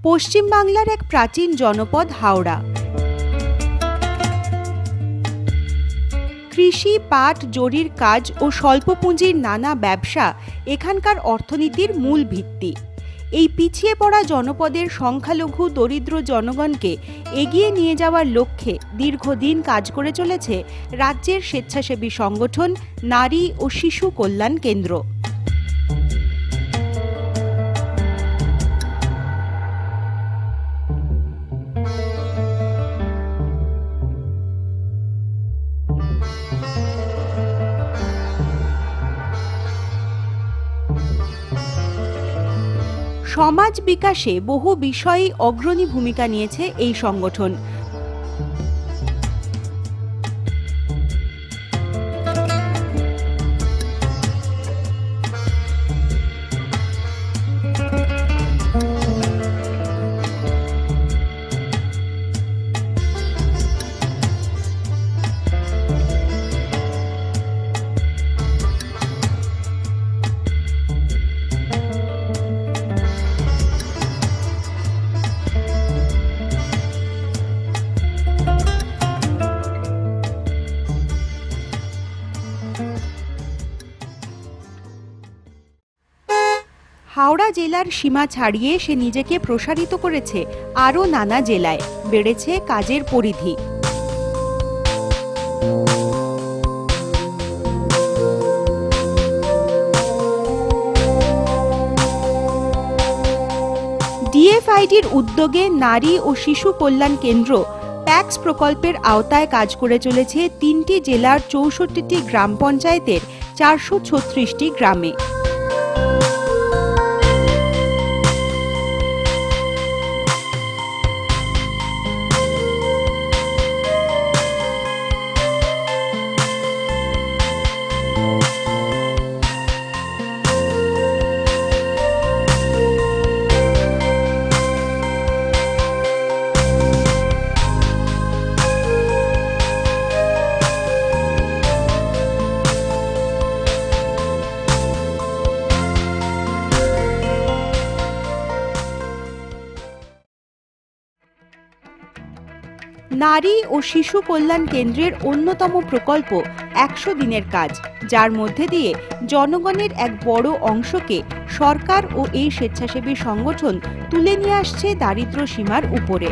পশ্চিমবাংলার এক প্রাচীন জনপদ হাওড়া। কৃষি, পাট, জরির কাজ ও স্বল্প পুঁজির নানা ব্যবসা এখানকার অর্থনীতির মূল ভিত্তি। এই পিছিয়ে পড়া জনপদের সংখ্যালঘু দরিদ্র জনগণকে এগিয়ে নিয়ে যাওয়ার লক্ষ্যে দীর্ঘদিন কাজ করে চলেছে রাজ্যের স্বেচ্ছাসেবী সংগঠন নারী ও শিশু কল্যাণ কেন্দ্র। সমাজ বিকাশে বহু বিষয়ে অগ্রণী ভূমিকা নিয়েছে এই সংগঠন। হাওড়া জেলার সীমা ছাড়িয়ে সে নিজেকে প্রসারিত করেছে আরও নানা জেলায়, বেড়েছে কাজের পরিধি। ডিএফআইডির উদ্যোগে নারী ও শিশু কল্যাণ কেন্দ্র প্যাক্স প্রকল্পের আওতায় কাজ করে চলেছে ৩টি জেলার ৬৪টি গ্রাম পঞ্চায়েতের ৪৩৬টি গ্রামে। নারী ও শিশু কল্যাণ কেন্দ্রের অন্যতম প্রকল্প ১০০ দিনের কাজ, যার মধ্যে দিয়ে জনগণের এক বড় অংশকে সরকার ও এই স্বেচ্ছাসেবী সংগঠন তুলে নিয়ে আসছে দারিদ্র্য সীমার উপরে।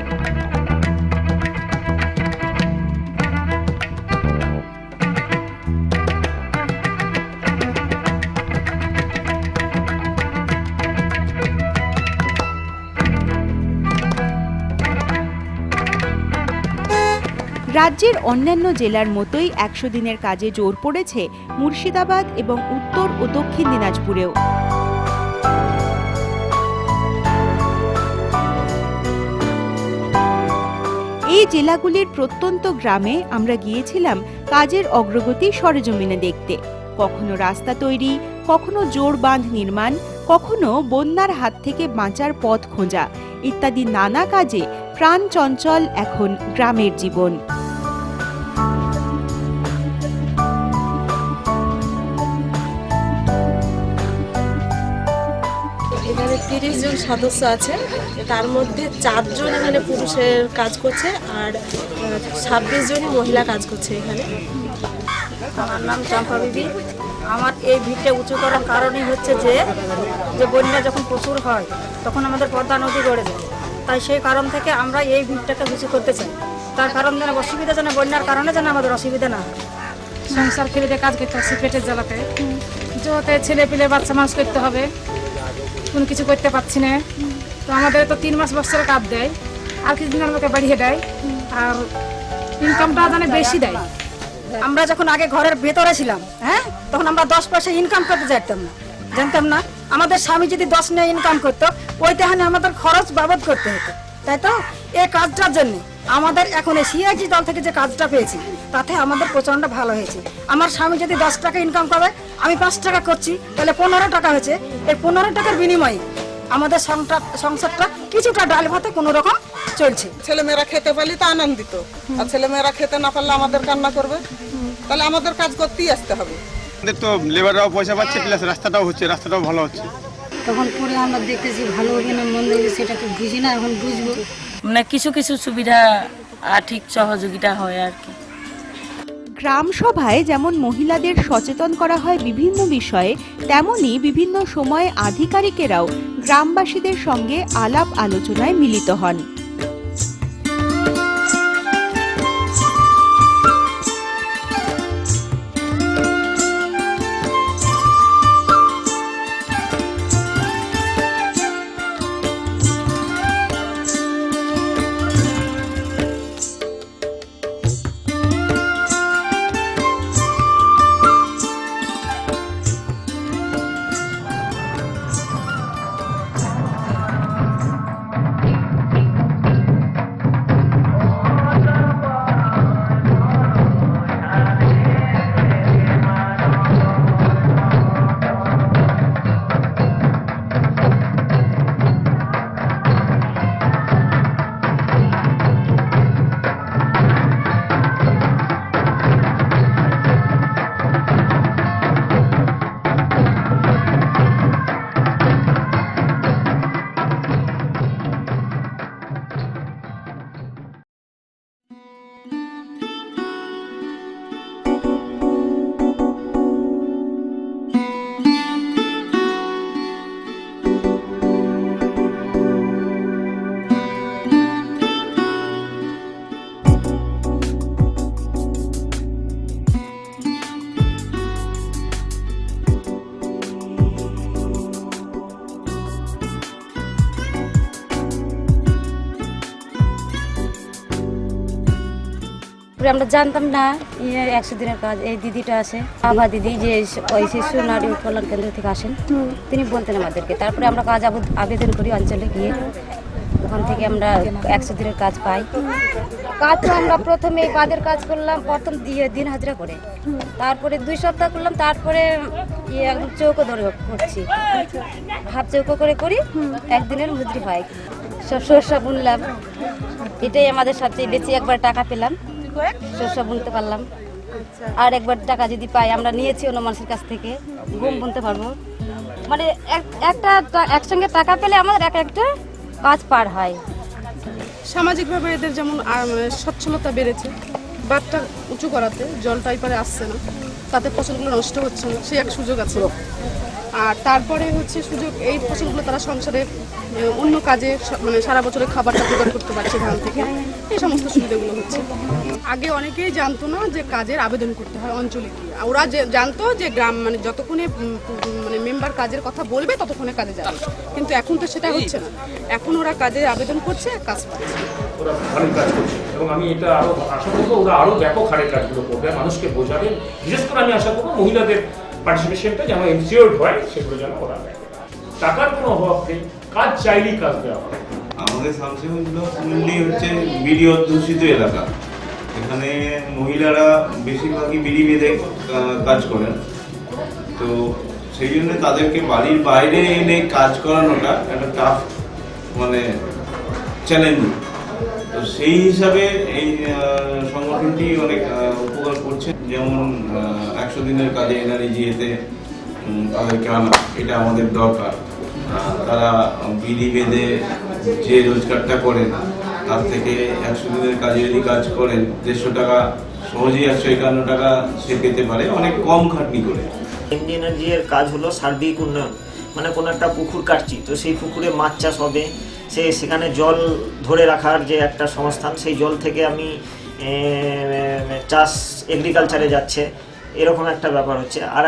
রাজ্যের অন্যান্য জেলার মতোই ১০০ দিনের কাজে জোর পড়েছে মুর্শিদাবাদ এবং উত্তর ও দক্ষিণ দিনাজপুরেও। এই জেলাগুলির প্রত্যন্ত গ্রামে আমরা গিয়েছিলাম কাজের অগ্রগতি সরেজমিনে দেখতে। কখনো রাস্তা তৈরি, কখনো জোড় বাঁধ নির্মাণ, কখনো বন্যার হাত থেকে বাঁচার পথ খোঁজা ইত্যাদি নানা কাজে প্রাণ চঞ্চল এখন গ্রামের জীবন। এখানে ৩০ জন সদস্য আছে, তার মধ্যে ৪ জন এখানে পুরুষের কাজ করছে আর ২৬ জনই মহিলা কাজ করছে এখানে। আমার নাম চম্পা বিবি। আমার এই ভিড়টা উঁচু করার কারণই হচ্ছে যে বন্যা যখন প্রচুর হয় তখন আমাদের পদ্মা নদী গড়ে যায়, তাই সেই কারণ থেকে আমরা এই ভিড়টাকে উঁচু করতে চাই। তার কারণ যেন অসুবিধা যেন বন্যার কারণে যেন আমাদের অসুবিধা না হয়। সংসার ফেলে কাজ করতে হচ্ছে পেটের জ্বালাতে, যতে ছেলে পেলে বাচ্চা মানুষ করতে হবে, কোনো কিছু করতে পারছি না। তো আমাদের তো 3 মাস বছরে কাজ দেয়, আর কিছুদিন আমাকে বাড়িয়ে দেয়, আর ইনকামটা যেন বেশি দেয়। আমরা যখন আগে ঘরের ভেতরে ছিলাম, তখন আমরা 10 পয়সা ইনকাম করতে জানতাম না। আমাদের স্বামী যদি 10 নিয়ে ইনকাম করতো, ওইতে আমাদের খরচ বাবদ করতে হতো, তাই তো? এই কাজটার জন্য আমাদের এখন সিআইজি দল থেকে যে কাজটা পেয়েছি তাতে আমাদের প্রচন্ড ভালো হয়েছে। আমার স্বামী যদি 10 টাকা ইনকাম করে, আমি 5 টাকা করছি, তাহলে 15 টাকা হয়েছে। এই 15 টাকার বিনিময়ে আমাদের সংসারটা কিছুটা ডাল ভাতে কোনো রকম চলছে। ছেলেমেয়েরা খেতে পারলে তো আনন্দিত, আর ছেলেমেয়েরা খেতে না পারলে আমাদের কান্না করবে, তাহলে আমাদের কাজ করতেই আসতে হবে। আমাদের তো লেবাররাও পয়সা পাচ্ছে, প্লাস রাস্তাটাও হচ্ছে, রাস্তাটাও ভালো হচ্ছে। তখন পরে আমরা দেখতেছি ভালো হবে না মন্দ হবে সেটা তো বুঝি না, এখন বুঝবো। মানে কিছু কিছু সুবিধা আর্থিক সহযোগিতা হয় আর কি। গ্রাম সভায় যেমন মহিলাদের সচেতন করা হয় বিভিন্ন বিষয়ে, তেমনি বিভিন্ন সময়ে আধিকারিকেরাও গ্রামবাসীদের সঙ্গে আলাপ আলোচনায় মিলিত হন। আমরা জানতাম না 100 দিনের কাজ এই দিদিটা আসে, বাবা দিদি যে ওই শিশু নারী কল্যাণ কেন্দ্র থেকে আসেন, তিনি বলতেন আমাদেরকে। তারপরে আমরা কাজ আবেদন করি অঞ্চলে গিয়ে, ওখান থেকে আমরা 100 দিনের কাজ পাই। কাজ তো আমরা প্রথমে কাজের কাজ করলাম, প্রথম দিন হাজিরা করে, তারপরে 2 সপ্তাহ করলাম, তারপরে একদম চৌকো ধরে করছি, হাফ চৌকো করে করি, একদিনের মজুরি হয়। সব সরষা বুনলাম, এটাই আমাদের সবচেয়ে বেশি। একবার টাকা পেলাম, সরষা বুনতে পারলাম, আর একবার টাকা যদি পাই, আমরা নিয়েছি অন্য মানুষের কাছ থেকে, গম বুনতে পারবো। মানে একসঙ্গে টাকা পেলে আমাদের একটা কাজ পার হয়। সামাজিকভাবে এদের যেমন সচ্ছলতা বেড়েছে, বাঁধটা উঁচু করাতে জলটা এই পারে আসছে না, তাতে ফসলগুলো নষ্ট হচ্ছে না, সে এক সুযোগ আছে। আর তারপরে হচ্ছে সুযোগ, এই ফসলগুলো তারা সংসারে অন্য কাজে মানে সারা বছরের খাবারটা জোগাড় করতে পারছে ধান থেকে, এই সমস্ত সুবিধাগুলো হচ্ছে। আগে অনেকেই জানতো না যে কাজের আবেদন করতে হয় অঞ্চলে গিয়ে, ওরা জানতো যে গ্রাম মানে যতক্ষণে মানে মেম্বার কাজের কথা বলবে ততক্ষণে কাজে যাবে, কিন্তু এখন তো সেটা হচ্ছে না। এখন ওরা কাজে আবেদন করছে, কাজ পাচ্ছে, ওরা ভালো কাজ করছে। এবং আমি এটা আরো আশা করবো ওরা আরো ব্যাপক হারে কাজগুলো করবে, মানুষকে বোঝাবে। বিশেষ করে আমি আশা করবো মহিলাদের পার্টিসিপেশনটা যেন এনশিওরড হয়, সেগুলো যেন ওরা দেখে। টাকার কোনো অভাব নেই, কাজ চাইলেই কাজ দেওয়া হয়। আমাদের শামসিগঞ্জগুলো ফুললি হচ্ছে বিড়ি অধ্যুষিত এলাকা। এখানে মহিলারা বেশিরভাগই বিড়ি বেঁধে কাজ করেন, তো সেই জন্য তাদেরকে বাড়ির বাইরে এনে কাজ করানোটা একটা টাফ মানে চ্যালেঞ্জ। তো সেই হিসাবে এই সংগঠনটি অনেক উপকার করছে। যেমন 100 দিনের কাজে এনআরইজিএতে তাদেরকে আনা, এটা আমাদের দরকার। তারা বিড়ি বেঁধে যে রোজগারটা করেন, তার থেকে 100 দিনের কাজে যদি কাজ করেন 150 টাকা সহজেই 151 টাকা সে পেতে পারে, অনেক কম খাটনি করে। এমডিএনআরজি এর কাজ হলো সার্বিক উন্নয়ন। মানে কোনো একটা পুকুর কাটছি, তো সেই পুকুরে মাছ চাষ হবে, সেখানে জল ধরে রাখার যে একটা সংস্থান, সেই জল থেকে আমি চাষ এগ্রিকালচারে যাচ্ছে, এরকম একটা ব্যাপার হচ্ছে। আর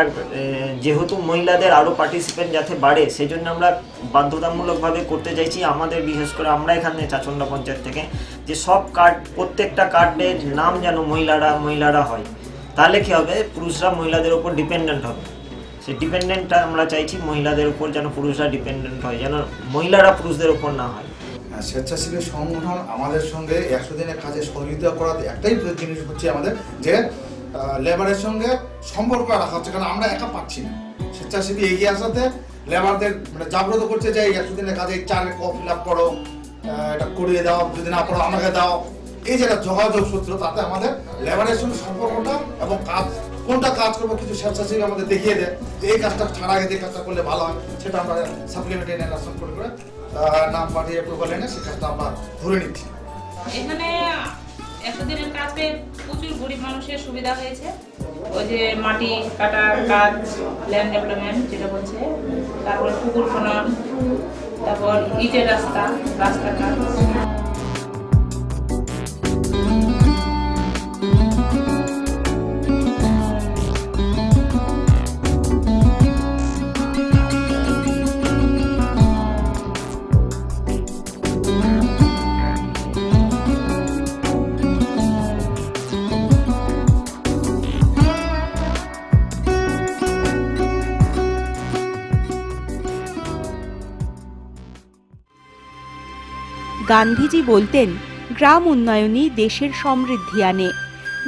যেহেতু মহিলাদের আরও পার্টিসিপেন্ট যাতে বাড়ে, সেই জন্য আমরা বাধ্যতামূলকভাবে করতে চাইছি। আমাদের বিশেষ করে আমরা এখানে চাচন্ডা পঞ্চায়েত থেকে, যে সব কার্ড, প্রত্যেকটা কার্ডের নাম যেন মহিলারা হয়, তাহলে কী হবে, পুরুষরা মহিলাদের উপর ডিপেন্ডেন্ট হবে। সেই ডিপেন্ডেন্টটা আমরা চাইছি মহিলাদের উপর, যেন পুরুষরা ডিপেন্ডেন্ট হয়, যেন মহিলারা পুরুষদের উপর না হয়। স্বেচ্ছাসেবী সংগঠন আমাদের সঙ্গে 100 দিনের কাজে সহযোগিতা করাতে একটাই জিনিস হচ্ছে আমাদের, যে লেবারের সঙ্গে সম্পর্ক রাখা হচ্ছে, কারণ আমরা একা পাচ্ছি না। স্বেচ্ছাসেবী এগিয়ে আসাতে লেবারদের মানে জাগ্রত করছে যে 100 দিনের কাজে 4 ফিল আপ করো, এটা করিয়ে দাও, যদি না করো আমাকে দাও। এই যে যোগাযোগ সূত্র, তাতে আমাদের লেবারের সঙ্গে সম্পর্কটা এবং কাজ কোনটা কাজ করবো কিছু স্বেচ্ছাসেবী আমাদের দেখিয়ে দেয় যে এই কাজটা ছাড়া আগে যে কাজটা করলে ভালো হয়, সেটা আমরা সাপ্লিমেন্টারি অ্যানালাইসিস করে নাম পাঠিয়ে অ্যাপ্রুভাল এনে সেই কাজটা আমরা ধরে নিচ্ছি। এখানে 100 দিনের কাজে প্রচুর গরিব মানুষের সুবিধা হয়েছে। ওই যে মাটি কাটার কাজ, ল্যান্ড ডেভেলপমেন্ট যেটা বলছে, তারপরে পুকুর খনন, তারপর ইটের রাস্তা কাজ। গান্ধীজি বলতেন, গ্রাম উন্নয়নই দেশের সমৃদ্ধি আনে।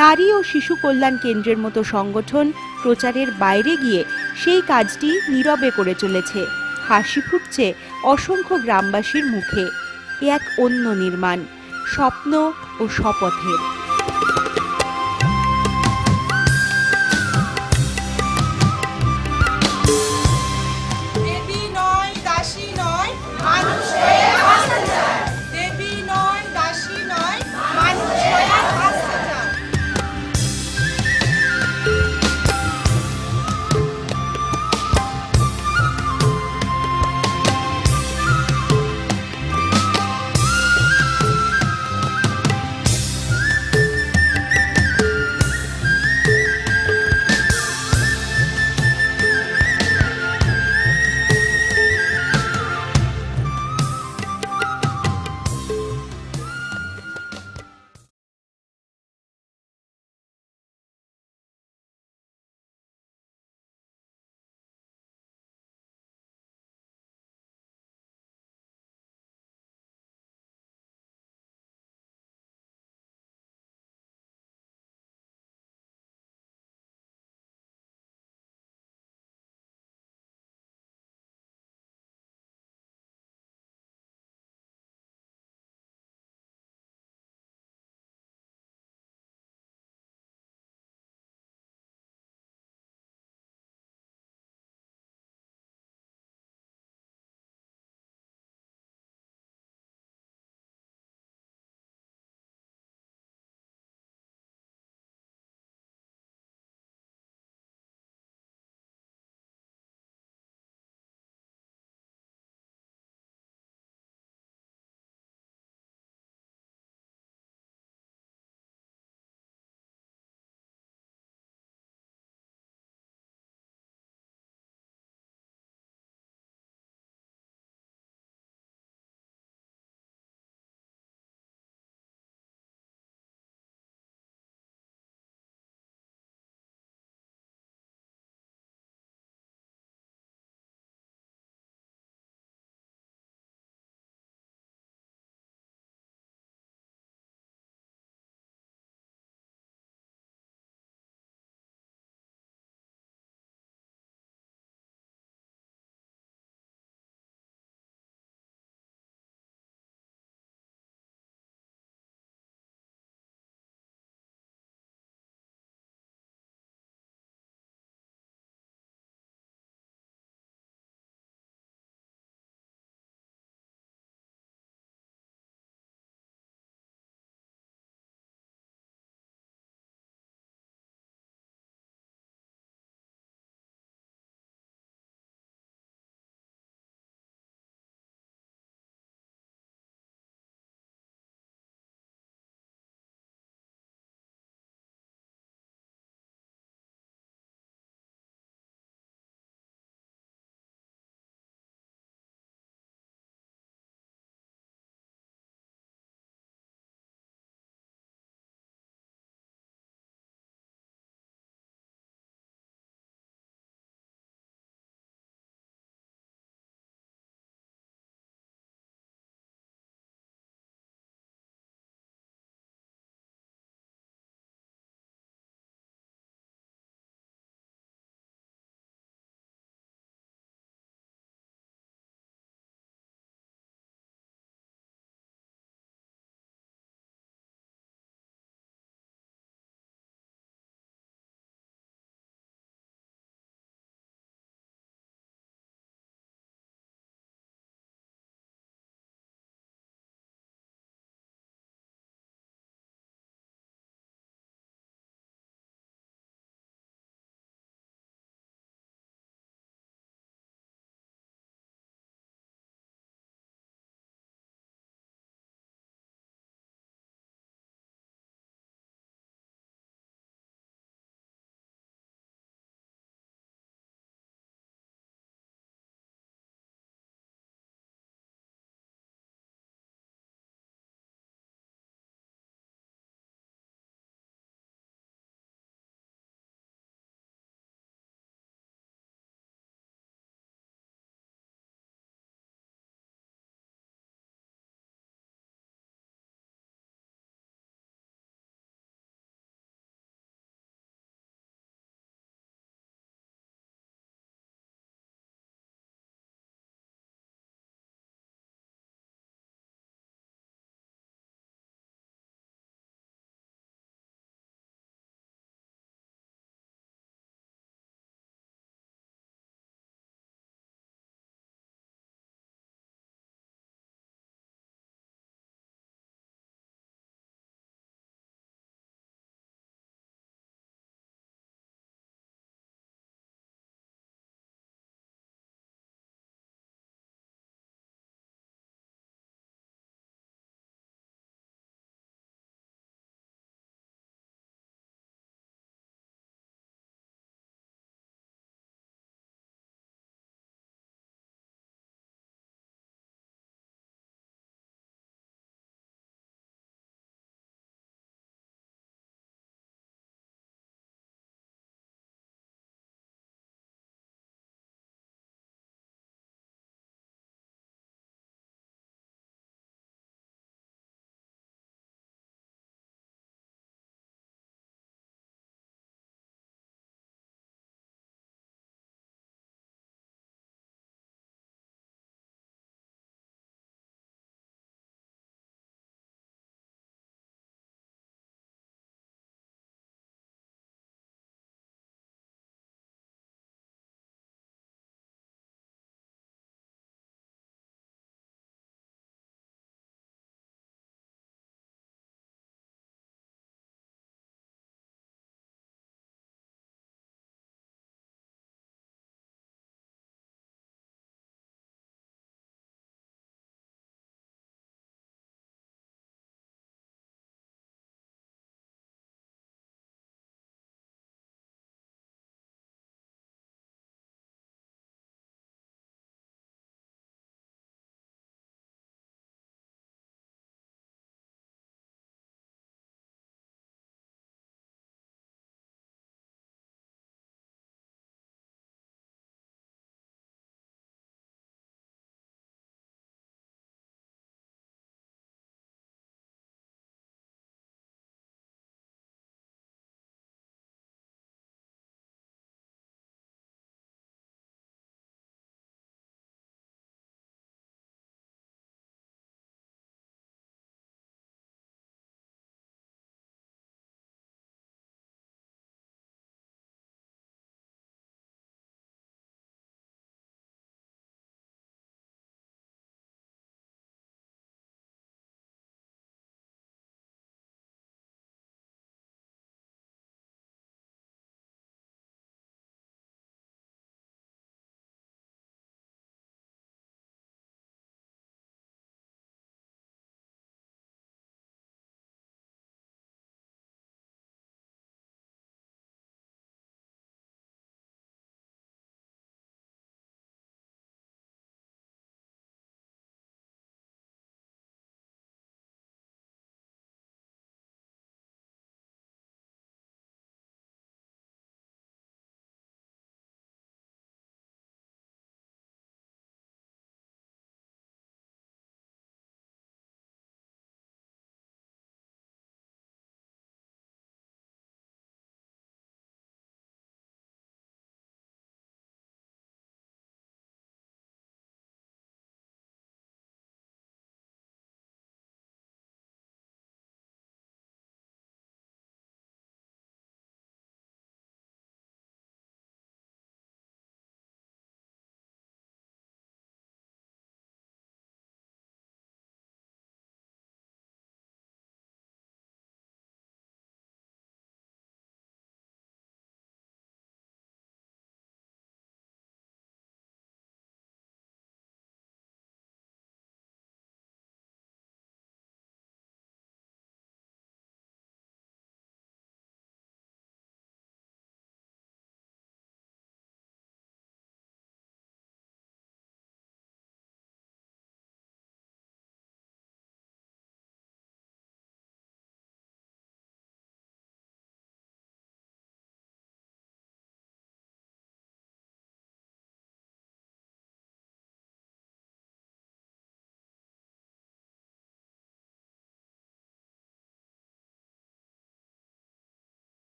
নারী ও শিশু কল্যাণ কেন্দ্রের মতো সংগঠন প্রচারের বাইরে গিয়ে সেই কাজটি নীরবে করে চলেছে। হাসি ফুটছে অসংখ্য গ্রামবাসীর মুখে। এ এক অন্য নির্মাণ, স্বপ্ন ও শপথের।